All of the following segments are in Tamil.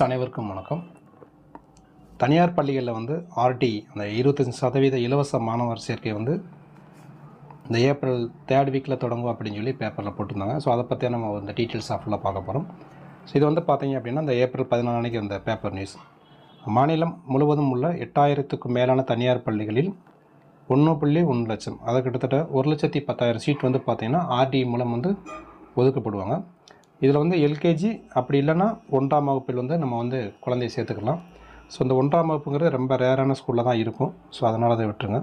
அனைவருக்கும் வணக்கம். தனியார் பள்ளிகளில் வந்து ஆர்டி அந்த 25% இலவச மாணவர் சேர்க்கை வந்து இந்த ஏப்ரல் 3rd வீக்கில் தொடங்கும் அப்படின்னு சொல்லி பேப்பரில் போட்டிருந்தாங்க. ஸோ அதை பற்றியே நம்ம இந்த டீட்டெயில்ஸ் ஃபுல்லாக பார்க்க போகிறோம். ஸோ இது வந்து பார்த்தீங்க அப்படின்னா இந்த ஏப்ரல் 14 அன்றைக்கி அந்த பேப்பர் நியூஸ். மாநிலம் முழுவதும் உள்ள 8000க்கும் மேலான தனியார் பள்ளிகளில் 1.1 லட்சம், அதை கிட்டத்தட்ட 1,10,000 சீட் வந்து பார்த்திங்கன்னா ஆர்டி மூலம் வந்து ஒதுக்கப்படுவாங்க. இதில் வந்து எல்கேஜி அப்படி இல்லைன்னா 1ஆம் வகுப்பில் வந்து நம்ம வந்து குழந்தைய சேர்த்துக்கலாம். ஸோ இந்த 1ஆம் வகுப்புங்கிறது ரொம்ப ரேரான ஸ்கூலில் தான் இருக்கும். ஸோ அதனால் அதை விட்டுருங்க.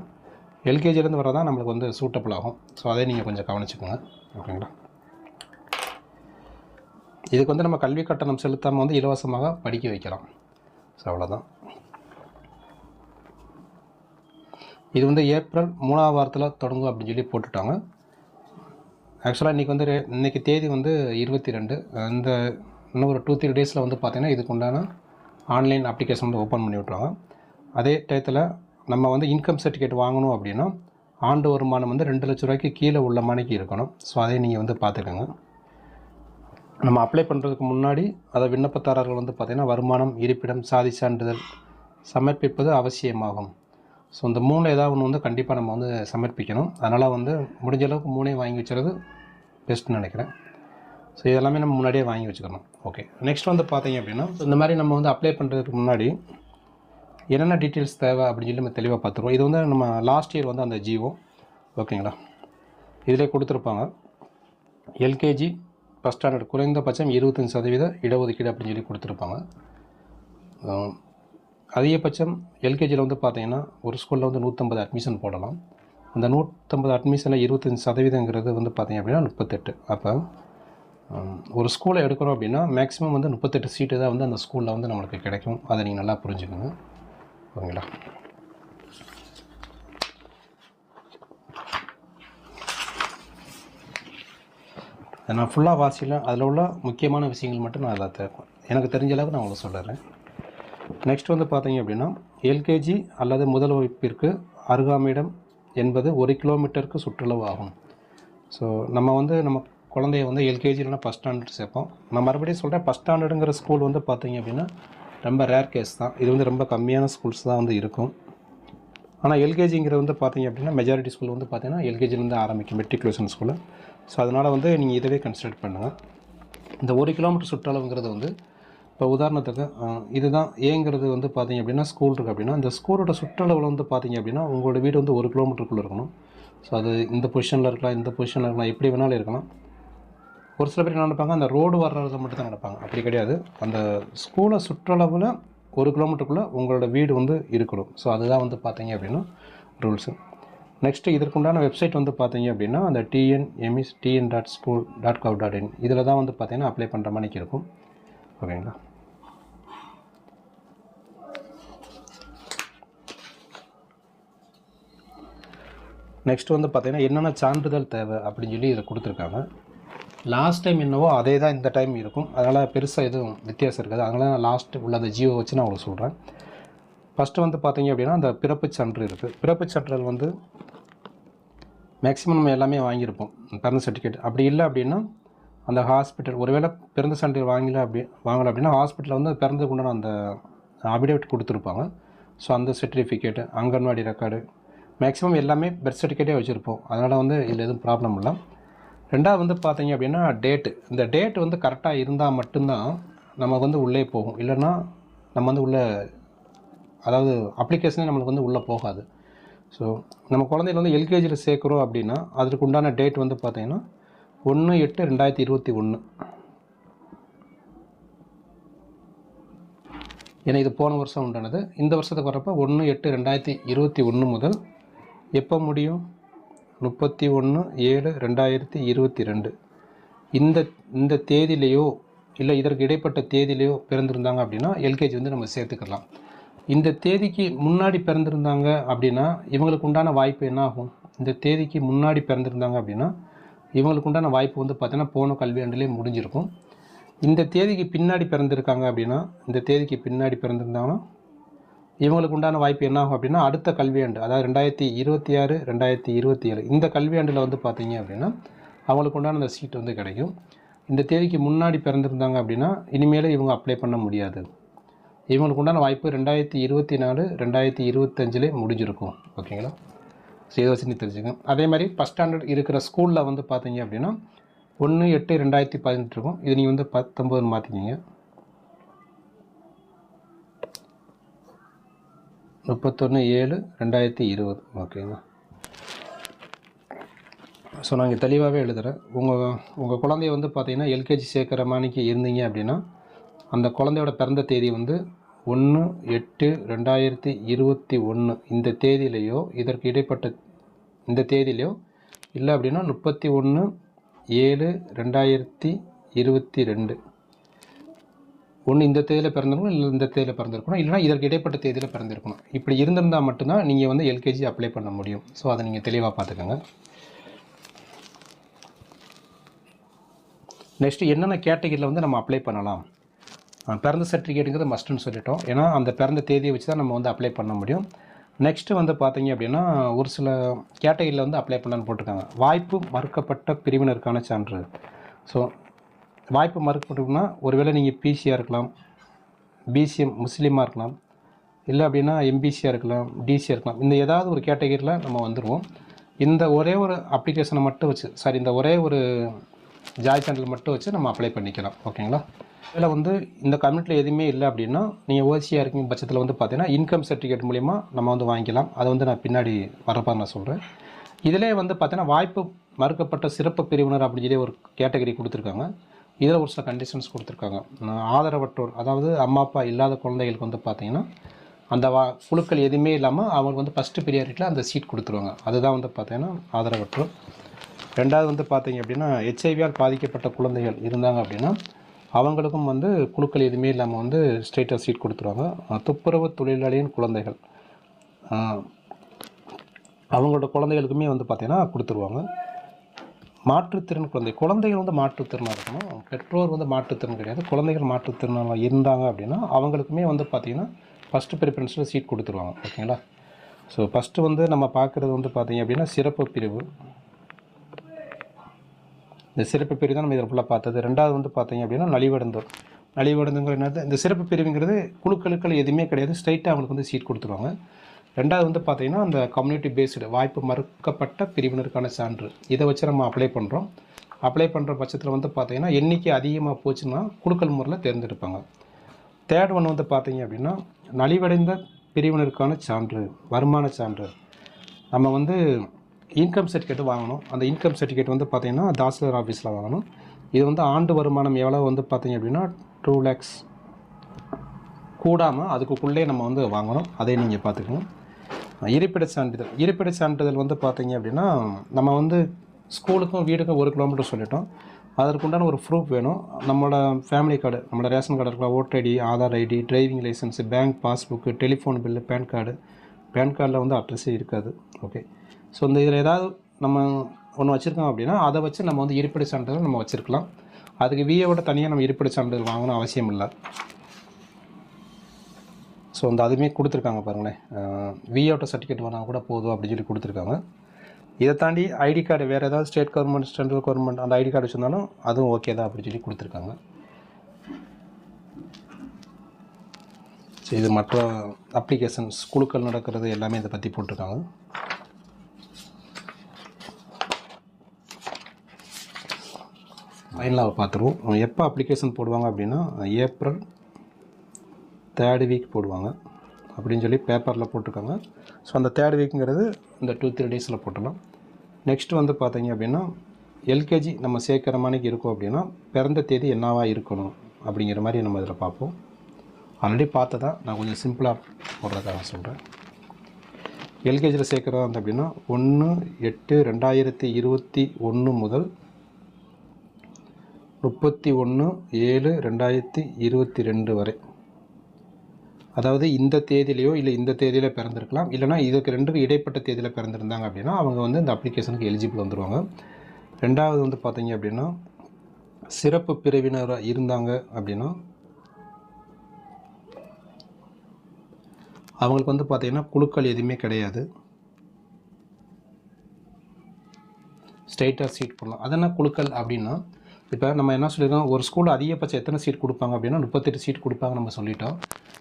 எல்கேஜிலேருந்து வரதான் நம்மளுக்கு வந்து சூட்டபிள் ஆகும். ஸோ அதை நீங்கள் கொஞ்சம் கவனிச்சுக்கோங்க, ஓகேங்களா. இதுக்கு வந்து நம்ம கல்வி கட்டணம் செலுத்தாமல் வந்து இலவசமாக படிக்க வைக்கலாம். ஸோ அவ்வளோதான். இது வந்து ஏப்ரல் 3ஆம் வாரத்தில் தொடங்கும் அப்படின்னு சொல்லி போட்டுட்டாங்க. ஆக்சுவலாக இன்றைக்கி தேதி வந்து 22. இந்த இன்னும் ஒரு 2-3 டேஸில் வந்து பார்த்திங்கன்னா இதுக்கு உண்டான ஆன்லைன் அப்ளிகேஷன் வந்து ஓப்பன் பண்ணி விட்ருவாங்க. அதே டயத்தில் நம்ம வந்து இன்கம் சர்டிஃபிகேட் வாங்கணும் அப்படின்னா ஆண்டு வருமானம் வந்து 2 லட்ச ரூபாய்க்கு கீழே உள்ள மணிக்கு இருக்கணும். ஸோ அதை நீங்கள் வந்து பார்த்துக்கோங்க. நம்ம அப்ளை பண்ணுறதுக்கு முன்னாடி அதை விண்ணப்பதாரர்கள் வந்து பார்த்திங்கன்னா வருமானம், இருப்பிடம், சாதி சான்றிதழ் சமர்ப்பிப்பது அவசியமாகும். ஸோ இந்த 3 ஏதாவது ஒன்று வந்து கண்டிப்பாக நம்ம வந்து சமர்ப்பிக்கணும். அதனால் வந்து முடிஞ்ச அளவுக்கு 3 வாங்கி வச்சுறது பெஸ்ட்டுன்னு நினைக்கிறேன். ஸோ இதெல்லாமே நம்ம முன்னாடியே வாங்கி வச்சுக்கணும். ஓகே, நெக்ஸ்ட் வந்து பார்த்தீங்க அப்படின்னா இந்த மாதிரி நம்ம வந்து அப்ளை பண்ணுறதுக்கு முன்னாடி என்னென்ன டீட்டெயில்ஸ் தேவை அப்படின்னு சொல்லி நம்ம தெளிவாக பார்த்துருவோம். இது வந்து நம்ம லாஸ்ட் இயர் வந்து அந்த ஜிஓ, ஓகேங்களா, இதிலே கொடுத்துருப்பாங்க. எல்கேஜி ஃபஸ்ட் ஸ்டாண்டர்ட் குறைந்தபட்சம் 25% இடஒதுக்கீடு அப்படின்னு சொல்லி கொடுத்துருப்பாங்க. அதிகபட்சம் எல்கேஜியில் வந்து பார்த்தீங்கன்னா ஒரு ஸ்கூலில் வந்து 150 அட்மிஷன் போடலாம். அந்த 150 அட்மிஷனில் 25% வந்து பார்த்திங்க அப்படின்னா 38. அப்போ ஒரு ஸ்கூலை எடுக்கிறோம் அப்படின்னா மேக்ஸிமம் வந்து 38 சீட்டு தான் வந்து அந்த ஸ்கூலில் வந்து நம்மளுக்கு கிடைக்கும். அதை நீங்கள் நல்லா புரிஞ்சுக்கோங்க, ஓகேங்களா. நான் ஃபுல்லாக வாசியில் அதில் உள்ள முக்கியமான விஷயங்கள் மட்டும் நான் அதில் எனக்கு தெரிஞ்ச அளவுக்கு நான் உங்களுக்கு சொல்லிடுறேன். நெக்ஸ்ட் வந்து பார்த்தீங்க அப்படின்னா எல்கேஜி அல்லது முதல் வகுப்பிற்கு அருகாமையிடம் என்பது 1 கிலோமீட்டருக்கு சுற்றளவு ஆகும். ஸோ நம்ம குழந்தைய வந்து எல்கேஜி இல்லைனா ஃபஸ்ட் ஸ்டாண்டர்ட் சேர்ப்போம். நான் மறுபடியும் சொல்கிறேன், ஃபஸ்ட் ஸ்டாண்டர்டுங்கிற ஸ்கூல் வந்து பார்த்தீங்க அப்படின்னா ரொம்ப ரேர் கேஸ் தான். இது வந்து ரொம்ப கம்மியான ஸ்கூல்ஸ் தான் வந்து இருக்கும். ஆனால் எல்கேஜிங்கிறது வந்து பார்த்தீங்க அப்படின்னா மெஜாரிட்டி ஸ்கூல் வந்து பார்த்தீங்கன்னா எல்கேஜிலேருந்து ஆரம்பிக்கும், மெட்ரிகுலேஷன் ஸ்கூலு. ஸோ அதனால் வந்து நீங்கள் இதவே கன்சிடர் பண்ணுங்கள். இந்த 1 கிலோமீட்டர் சுற்றளவுங்கிறது வந்து இப்போ உதாரணத்துக்கு இதுதான் ஏங்கிறது வந்து பார்த்திங்க அப்படின்னா ஸ்கூல் இருக்குது அப்படின்னா இந்த ஸ்கூலோட சுற்றளவில் வந்து பார்த்திங்க அப்படின்னா உங்களோட வீடு வந்து 1 கிலோமீட்டருக்குள்ளே இருக்கணும். ஸோ அது இந்த பொசிஷனில் இருக்கலாம், இந்த பொசிஷனில் இருக்கலாம், எப்படி வேணாலும் இருக்கலாம். ஒரு சில பேர் என்ன நினைப்பாங்க, அந்த ரோடு வர்றதை மட்டும் தான் நினைப்பாங்க. அப்படி கிடையாது. அந்த ஸ்கூலை சுற்றளவில் 1 கிலோமீட்டருக்குள்ளே உங்களோட வீடு வந்து இருக்கணும். ஸோ அதுதான் வந்து பார்த்திங்க அப்படின்னா ரூல்ஸு. நெக்ஸ்ட்டு இதற்குண்டான வெப்சைட் வந்து பார்த்திங்க அப்படின்னா அந்த tn.school.gov.in இதில் தான் வந்து பார்த்திங்கன்னா அப்ளை பண்ணுற மாதிரிக்கு இருக்கும், ஓகேங்களா. நெக்ஸ்ட் வந்து பார்த்திங்கன்னா என்னென்ன சான்றிதழ் தேவை அப்படின்னு சொல்லி இதை கொடுத்துருக்காங்க. லாஸ்ட் டைம் என்னவோ அதே தான் இந்த டைம் இருக்கும். அதனால் பெருசாக எதுவும் வித்தியாசம் இருக்காது. அதனால் நான் லாஸ்ட்டு உள்ள அந்த ஜியோ வச்சு நான் உங்களுக்கு சொல்கிறேன். ஃபஸ்ட்டு வந்து பார்த்திங்க அப்படின்னா அந்த பிறப்புச் சான்று இருக்குது. பிறப்புச் சான்றிதழ் வந்து மேக்ஸிமம் நம்ம எல்லாமே வாங்கியிருப்போம், பிறந்த சர்டிஃபிகேட். அப்படி இல்லை அப்படின்னா அந்த ஹாஸ்பிட்டல் ஒருவேளை பிறந்த சான்றிதழ் வாங்கலை அப்படின்னா ஹாஸ்பிட்டலில் வந்து பிறந்ததுக்கு உண்டான அந்த அபிடேவிட் கொடுத்துருப்பாங்க. ஸோ அந்த சர்டிஃபிகேட்டு, அங்கன்வாடி ரெக்கார்டு, மேக்ஸிமம் எல்லாமே பர்த் சர்டிஃபிகேட்டே வச்சுருப்போம். அதனால் வந்து இதில் எதுவும் ப்ராப்ளம் இல்லை. ரெண்டாவது வந்து பார்த்தீங்க அப்படின்னா டேட்டு. இந்த டேட்டு வந்து கரெக்டாக இருந்தால் மட்டும்தான் நம்ம வந்து உள்ளே போகும். இல்லைன்னா நம்ம வந்து அதாவது அப்ளிகேஷனே நம்மளுக்கு வந்து உள்ளே போகாது. ஸோ நம்ம குழந்தைகள் வந்து எல்கேஜியில் சேர்க்குறோம் அப்படின்னா அதுக்கு உண்டான டேட் வந்து பார்த்திங்கன்னா 1/8/2021. ஏன்னா இது போன வருஷம் உண்டானது. இந்த வருஷத்துக்கு வரப்போ 1/8/2021 முதல் எப்போ முடியும், 31/7/2022 இந்த தேதியிலையோ இல்லை இதற்கு இடைப்பட்ட தேதியிலையோ பிறந்திருந்தாங்க அப்படின்னா எல்கேஜி வந்து நம்ம சேர்த்துக்கலாம். இந்த தேதிக்கு முன்னாடி பிறந்திருந்தாங்க அப்படின்னா இவங்களுக்கு உண்டான வாய்ப்பு என்ன ஆகும், இந்த தேதிக்கு முன்னாடி பிறந்திருந்தாங்க அப்படின்னா இவங்களுக்கு உண்டான வாய்ப்பு வந்து பார்த்திங்கன்னா போன கல்வியாண்டிலே முடிஞ்சிருக்கும். இந்த தேதிக்கு பின்னாடி பிறந்திருக்காங்க அப்படின்னா இந்த தேதிக்கு பின்னாடி பிறந்திருந்தாங்கன்னா இவங்களுக்கு உண்டான வாய்ப்பு என்ன ஆகும் அப்படின்னா அடுத்த கல்வியாண்டு, அதாவது 2026-2027 இந்த கல்வியாண்டில் வந்து பார்த்திங்க அப்படின்னா அவங்களுக்கு உண்டான அந்த சீட் வந்து கிடைக்கும். இந்த தேதிக்கு முன்னாடி பிறந்திருந்தாங்க அப்படின்னா இனிமேல் இவங்க அப்ளை பண்ண முடியாது. இவங்களுக்கு உண்டான வாய்ப்பு 2024 2025 முடிஞ்சிருக்கும். ஓகேங்களா? ஸோ இதை வச்சு நீ தெரிஞ்சுக்கங்க. அதே மாதிரி ஃபஸ்ட் ஸ்டாண்டர்ட் இருக்கிற ஸ்கூலில் வந்து பார்த்தீங்க அப்படின்னா 1/8/2018 இருக்கும். இது நீங்கள் வந்து 19 மாற்றிக்கிங்க. 31/7/2020. ஓகேங்களா? ஸோ நான் இங்கே தெளிவாகவே எழுதுகிறேன். உங்கள் குழந்தைய வந்து பார்த்தீங்கன்னா எல்கேஜி சேர்க்குற மாணிக்கு இருந்தீங்க அப்படின்னா அந்த குழந்தையோட பிறந்த தேதி வந்து 1/8/2021 இந்த தேதியிலையோ இதற்கு இடைப்பட்ட இந்த தேதியிலையோ இல்லை அப்படின்னா 31/7/2022 ஒன்று இந்த தேதியில் பிறந்திருக்கணும், இல்லை இந்த தேதியில் பிறந்திருக்கணும், இல்லைனா இதற்கு இடைப்பட்ட தேதியில் பிறந்திருக்கணும். இப்படி இருந்திருந்தால் மட்டும்தான் நீங்கள் வந்து எல்கேஜி அப்ளை பண்ண முடியும். ஸோ அதை நீங்கள் தெளிவாக பார்த்துக்கோங்க. நெக்ஸ்ட்டு என்னென்ன கேட்டகரியில் வந்து நம்ம அப்ளை பண்ணலாம். பிறந்த சர்டிஃபிகேட்டுங்கிறது மஸ்ட்டுன்னு சொல்லிட்டோம். ஏன்னா அந்த பிறந்த தேதியை வச்சு தான் நம்ம வந்து அப்ளை பண்ண முடியும். நெக்ஸ்ட்டு வந்து பார்த்தீங்க அப்படின்னா ஒரு சில கேட்டகரியில் வந்து அப்ளை பண்ணலான்னு போட்டிருக்காங்க. வாய்ப்பு மறுக்கப்பட்ட பிரிவினருக்கான சான்று. ஸோ வாய்ப்பு மறுக்கப்பட்டோம்னா ஒருவேளை நீங்கள் பிசியாக இருக்கலாம், பிசிஎம் முஸ்லீமாக இருக்கலாம், இல்லை அப்படின்னா எம்பிசியாக இருக்கலாம், டிசியாக இருக்கலாம். இந்த ஏதாவது ஒரு கேட்டகரியில் நம்ம வந்துடுவோம். இந்த ஒரே ஒரு அப்ளிகேஷனை மட்டும் வச்சு இந்த ஒரே ஒரு ஜாய் சேனல் மட்டும் வச்சு நம்ம அப்ளை பண்ணிக்கலாம். ஓகேங்களா? இதில் வந்து இந்த கம்யூனிட்டியில் எதுவுமே இல்லை அப்படின்னா நீங்கள் ஓசியாக இருக்கீங்க பட்சத்தில் வந்து பார்த்தீங்கன்னா இன்கம் சர்டிஃபிகேட் மூலிமா நம்ம வந்து வாங்கிக்கலாம். அதை வந்து நான் பின்னாடி வரப்பா நான் சொல்கிறேன். இதிலே வந்து பார்த்தீங்கன்னா வாய்ப்பு மறுக்கப்பட்ட சிறப்பு பிரிவினர் அப்படின்னு சொல்லி ஒரு கேட்டகரி கொடுத்துருக்காங்க. இதில் ஒரு சில கண்டிஷன்ஸ் கொடுத்துருக்காங்க. ஆதரவற்றோர், அதாவது அம்மா அப்பா இல்லாத குழந்தைகளுக்கு வந்து பார்த்திங்கன்னா அந்த குழுக்கள் எதுவுமே இல்லாமல் அவங்களுக்கு வந்து ஃபஸ்ட்டு ப்ரியாரிட்டியில் அந்த சீட் கொடுத்துருவாங்க. அதுதான் வந்து பார்த்திங்கன்னா ஆதரவற்றோர். ரெண்டாவது வந்து பார்த்திங்க அப்படின்னா ஹெச்ஐவியால் பாதிக்கப்பட்ட குழந்தைகள் இருந்தாங்க அப்படின்னா அவங்களுக்கும் வந்து குழுக்கள் எதுவுமே இல்லாமல் வந்து ஸ்ட்ரெயிட்டாக சீட் கொடுத்துருவாங்க. துப்புரவு தொழிலாளியின் குழந்தைகள் அவங்களோட குழந்தைகளுக்குமே வந்து பார்த்திங்கன்னா கொடுத்துருவாங்க. மாற்றுத்திறன் குழந்தைகள் வந்து மாற்றுத்திறனாக இருக்கணும். பெற்றோர் வந்து மாற்றுத்திறன் கிடையாது. குழந்தைகள் மாற்றுத்திறனாக இருந்தாங்க அப்படின்னா அவங்களுக்குமே வந்து பார்த்திங்கன்னா ஃபஸ்ட்டு ப்ரிஃபரன்ஸில் சீட் கொடுத்துருவாங்க. ஓகேங்களா? ஸோ ஃபஸ்ட்டு வந்து நம்ம பார்க்குறது வந்து பார்த்திங்க அப்படின்னா சிறப்பு பிரிவு. இந்த சிறப்பு பிரிவு தான் நம்ம இதில் ஃபுல்லாக பார்த்தது. ரெண்டாவது வந்து பார்த்திங்க அப்படின்னா நலிவடைந்தோர் என்னது, இந்த சிறப்பு பிரிவுங்கிறது குழுக்களுக்கள் எதுவுமே கிடையாது. ஸ்ட்ரைட்டாக அவங்களுக்கு வந்து சீட் கொடுத்துருவாங்க. ரெண்டாவது வந்து பார்த்திங்கன்னா அந்த கம்யூனிட்டி பேஸ்டு வாய்ப்பு மறுக்கப்பட்ட பிரிவினருக்கான சான்று. இதை வச்சு நம்ம அப்ளை பண்ணுறோம். அப்ளை பண்ணுற பட்சத்தில் வந்து பார்த்திங்கன்னா எண்ணிக்கை அதிகமாக போச்சுன்னா குழுக்கள் முறையில் தேர்ந்தெடுப்பாங்க. தேர்ட் ஒன் வந்து பார்த்திங்க அப்படின்னா நலிவடைந்த பிரிவினருக்கான சான்று, வருமான சான்று. நம்ம வந்து இன்கம் சர்டிஃபிகேட் வாங்கணும். அந்த இன்கம் சர்டிஃபிகேட் வந்து பார்த்திங்கன்னா தாசில்தார் ஆஃபீஸில் வாங்கணும். இது வந்து ஆண்டு வருமானம் எவ்வளோ வந்து பார்த்திங்க அப்படின்னா 2 lakhs கூடாமல் அதுக்குள்ளே நம்ம வந்து வாங்கணும். அதை நீங்கள் பார்த்துக்கணும். இருப்பிட சான்றிதழ் வந்து பார்த்திங்க அப்படின்னா நம்ம வந்து ஸ்கூலுக்கும் வீடுக்கும் 1 கிலோமீட்டர் சொல்லிட்டோம். அதற்குண்டான ஒரு ப்ரூஃப் வேணும். நம்மளோட ஃபேமிலி கார்டு, நம்மளோட ரேஷன் கார்டு இருக்கலாம், voter ID, Aadhaar ID, driving licence, bank passbook, telephone bill, PAN கார்டில் வந்து அட்ரஸே இருக்காது. ஓகே. ஸோ இந்த இதில் ஏதாவது நம்ம ஒன்று வச்சுருக்கோம் அப்படின்னா அதை வச்சு நம்ம வந்து இருப்பிட சான்றிதழ் நம்ம வச்சுருக்கலாம். அதுக்கு விஏவோட தனியாக நம்ம இருப்பிட சான்றிதழ் வாங்கணும் அவசியம் இல்லை. ஸோ அந்த அதுவுமே கொடுத்துருக்காங்க பாருங்களேன். விஏவோட சர்டிஃபிகேட் வாங்கினா கூட போதும் அப்படின்னு சொல்லி கொடுத்துருக்காங்க. இதை தாண்டி ஐடி கார்டு வேறு ஏதாவது ஸ்டேட் கவர்மெண்ட், சென்ட்ரல் கவர்மெண்ட் அந்த ஐடி கார்டு வச்சுருந்தாலும் அதுவும் ஓகே தான் அப்படின்னு சொல்லி கொடுத்துருக்காங்க. ஸோ இது மற்ற அப்ளிகேஷன்ஸ் குழுக்கள் நடக்கிறது எல்லாமே இதை பற்றி போட்டிருக்காங்க. ஃபைனலாக பார்த்துருவோம். எப்போ அப்ளிகேஷன் போடுவாங்க அப்படின்னா ஏப்ரல் 3rd வீக் போடுவாங்க அப்படின்னு சொல்லி பேப்பரில் போட்டிருக்காங்க. ஸோ அந்த 3rd வீக்குங்கிறது இந்த 2-3 டேஸில் போட்டலாம். நெக்ஸ்ட்டு வந்து பார்த்தீங்க அப்படின்னா எல்கேஜி நம்ம சேர்க்குற மாதிரிக்கு இருக்கும் அப்படின்னா பிறந்த தேதி என்னவாக இருக்கணும் அப்படிங்கிற மாதிரி நம்ம இதில் பார்ப்போம். ஆல்ரெடி பார்த்ததா நான் கொஞ்சம் சிம்பிளாக போடுறதாக சொல்கிறேன். எல்கேஜியில் சேர்க்குறதா வந்து அப்படின்னா 1/8/2021 முதல் 31/7/2022 வரை. அதாவது இந்த தேதியிலையோ இல்லை இந்த தேதியில் பிறந்திருக்கலாம், இல்லைனா இதுக்கு 2க்கு இடைப்பட்ட தேதியில் பிறந்திருந்தாங்க அப்படின்னா அவங்க வந்து இந்த அப்ளிகேஷனுக்கு எலிஜிபிள் வந்துடுவாங்க. ரெண்டாவது வந்து பார்த்தீங்க அப்படின்னா சிறப்பு பிரிவினராக இருந்தாங்க அப்படின்னா அவங்களுக்கு வந்து பார்த்திங்கன்னா குழுக்கள் எதுவுமே கிடையாது. ஸ்ட்ரெயிட்டாக சீட் போடலாம். அதெல்லாம் குழுக்கள் அப்படின்னா இப்போ நம்ம என்ன சொல்லியிருக்கோம், ஒரு ஸ்கூலில் அதிகபட்சம் எத்தனை சீட் கொடுப்பாங்க அப்படின்னா 38 சீட் கொடுப்பாங்க நம்ம சொல்லிட்டோம்.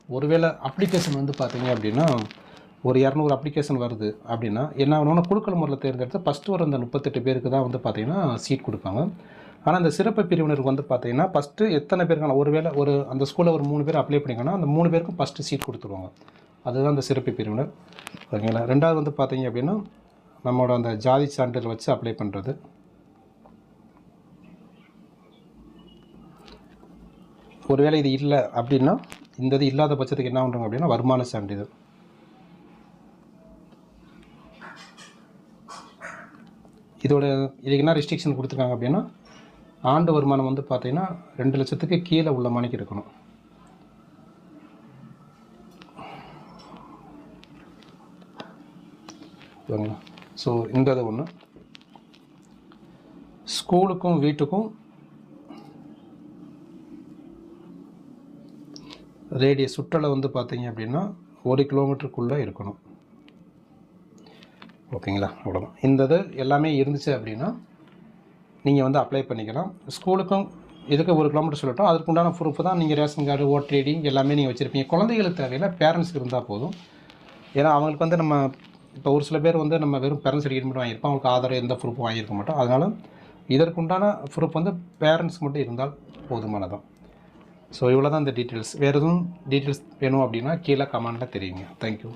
ஒருவேளை அப்ளிகேஷன் வந்து பார்த்தீங்க அப்படின்னா ஒரு 200 அப்ளிகேஷன் வருது அப்படின்னா என்ன ஆகணும்னா குழுக்கள் முறையில் தேர்ந்தெடுத்து ஃபஸ்ட்டு ஒரு அந்த 38 பேருக்கு தான் வந்து பார்த்தீங்கன்னா சீட் கொடுப்பாங்க. ஆனால் அந்த சிறப்பு பிரிவினருக்கு வந்து பார்த்தீங்கன்னா ஃபஸ்ட்டு எத்தனை பேருக்கான ஒருவேளை அந்த ஸ்கூலில் ஒரு 3 பேர் அப்ளை பண்ணிங்கன்னா அந்த 3 பேருக்கும் ஃபஸ்ட்டு சீட் கொடுத்துருவாங்க. அதுதான் அந்த சிறப்பு பிரிவினர். ஓகேங்களா. ரெண்டாவது வந்து பார்த்தீங்க அப்படின்னா நம்மளோட அந்த ஜாதி சான்றிதழ் வச்சு அப்ளை பண்ணுறது. ஒருவேளை இது இல்லை அப்படின்னா இந்த இது இல்லாத பட்சத்துக்கு என்ன பண்ணுறாங்க அப்படின்னா வருமான சான்றிதழ். இதுக்கு என்ன ரெஸ்ட்ரிக்ஷன் கொடுத்துருக்காங்க அப்படின்னா ஆண்டு வருமானம் வந்து பார்த்தீங்கன்னா 2 லட்சத்துக்கு கீழே உள்ள மணிக்கு இருக்கணும். ஓகேங்களா. ஸோ இந்த இது ஒன்று. ஸ்கூலுக்கும் வீட்டுக்கும் ரேடியஸ் சுற்றளவு வந்து பார்த்தீங்க அப்படின்னா 1 கிலோமீட்டருக்குள்ளே இருக்கணும். ஓகேங்களா. அவ்வளோதான். இந்த இது எல்லாமே இருந்துச்சு அப்படின்னா நீங்கள் வந்து அப்ளை பண்ணிக்கலாம். ஸ்கூலுக்கும் இதுக்கு 1 கிலோமீட்டர் சொல்லட்டும். அதுக்குண்டான ப்ரூஃப் தான் நீங்கள் ரேஷன் கார்டு, ஓட்டர் ஐடி எல்லாமே நீங்கள் வச்சுருப்பீங்க. குழந்தைகளுக்கு தேவையில்லை, பேரண்ட்ஸுக்கு இருந்தால் போதும். ஏன்னா அவங்களுக்கு வந்து நம்ம இப்போ ஒரு சில பேர் வந்து நம்ம வெறும் பேரண்ட்ஸ் சர்டிஃபிகேட் மட்டும் வாங்கியிருப்போம், அவங்களுக்கு ஆதார் எந்த ப்ரூஃபும் வாங்கியிருக்க மாட்டோம். அதனால் இதற்குண்டான ப்ரூஃப் வந்து பேரண்ட்ஸ் மட்டும் இருந்தால் போதுமானதான். ஸோ இவ்வளோ தான் இந்த டீட்டெயில்ஸ். வேறு எதுவும் டீட்டெயில்ஸ் வேணும் அப்படின்னா கீழே கமெண்ட்டில் தெரியுங்க. தேங்க்யூ.